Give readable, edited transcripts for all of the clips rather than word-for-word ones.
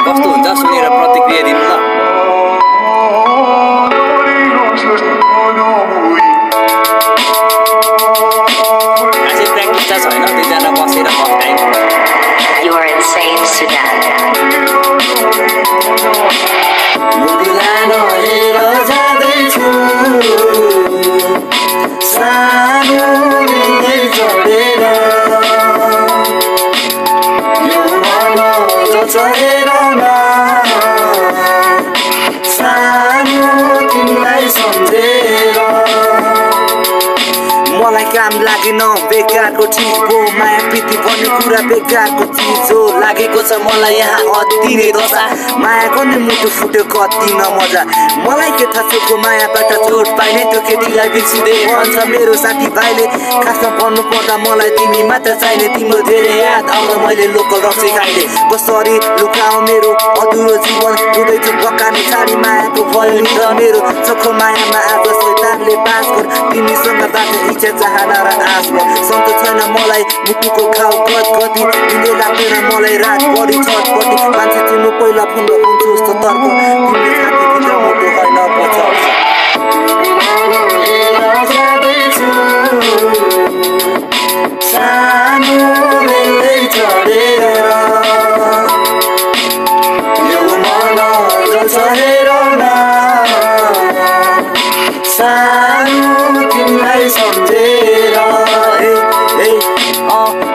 कस्तो हुन्छ सुनेर प्रतिक्रिया दिनु ल। अझै प्र्याक्टिस त छैन, दुईजना बसेर पस्कायौँ। You are insane, Sudan. मुगुलानो हेर जाँदैछु सानो दिदै चढेर यो मन चढेर न सानो तिमीलाई सम्झेर मलाई काम लागेन बेकारको चिज हो माया प्रीति भन्ने कुरा बेकारको चिज हो लागेको छ मलाई यहाँ अति नै दशा मायाको नै मुटु फुट्यो कति न मजा मलाई के थाहा चोखो मायाबाट चोट पाइने त्यो केटीलाई बिर्सिँदै भन्छ मेरो साथीभाइले खासमा भन्नु पर्दा मलाई तिमी मात्र चाहिने तिम्रो धेरै याद आउँदा मैले लोकल रक्सी खाइले कसरी लुकाऊ मेरो अधुरो जीवन रुँदैछु पकाने साडी मायाको फल र मेरो चोखो मायामा आज शैतानले बास गर तिमीसँग बाँच्ने इच्छा चाहना र आशमा सन्त छैन मलाई मुटुको घाउ गति दिँदै लाग्दैन मलाई रात बढी छटपट्टि मान्छे तिम्रो पहिला फोन हुन्छु जस्तो तर्क तिम्रो छातीभित्र मुटु होइन पछाउँछ सानो बेलै चढेर यो मन चढेर न सानो तिमीलाई सम्झेर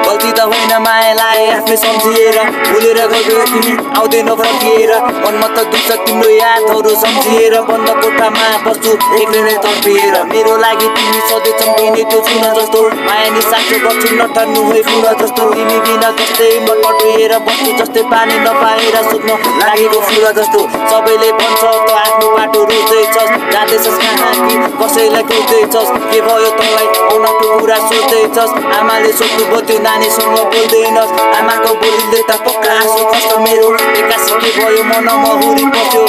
गल्ती त होइन मायालाई आफै सम्झिएर भुलेर गयो तिमी आउँदैन फर्किएर मनमा त दुख्छ तिम्रो यादहरू सम्झिएर बन्द कोठामा बस्छु एक्लै नै तर्पिएर मेरो लागि तिमी सधैँ चम्किने त्यो चुना जस्तो माया नि साँचो गर्छु नठान्नु है फुल जस्तो तिमी बिना जस्तै म पटुएर बस्छु जस्तै पानी नपाएर सुक्न लागेको फुल जस्तो सबैले भन्छ त आफ्नो बाटो रोज्दैछस् जाँदैछस् कहाँ कि कसैलाई खोज्दैछस् के भयो तँलाई औनको कुरा सोच्दैछस् आमाले सोध्नु भयो त्यो नानीसँग बोल्दैनस् आमाको बोलिँदै त पक्का आँसु खस्छ मेरो एक्कासी के भयो मनमा हुरी पस्यो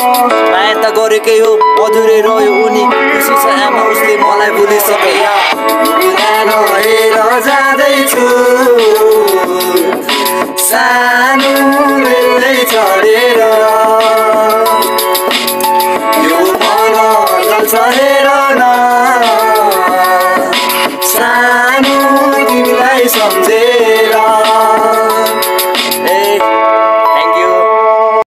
माया त गरेकै हो अधुरै रह्यो उनी खुसी छ आमा उसले मलाई भुलिसके मुगुलानो हेर जाँदैछु सानो बेलै चढेर यो मन चढेर न सानो तिमीलाई सम्झेर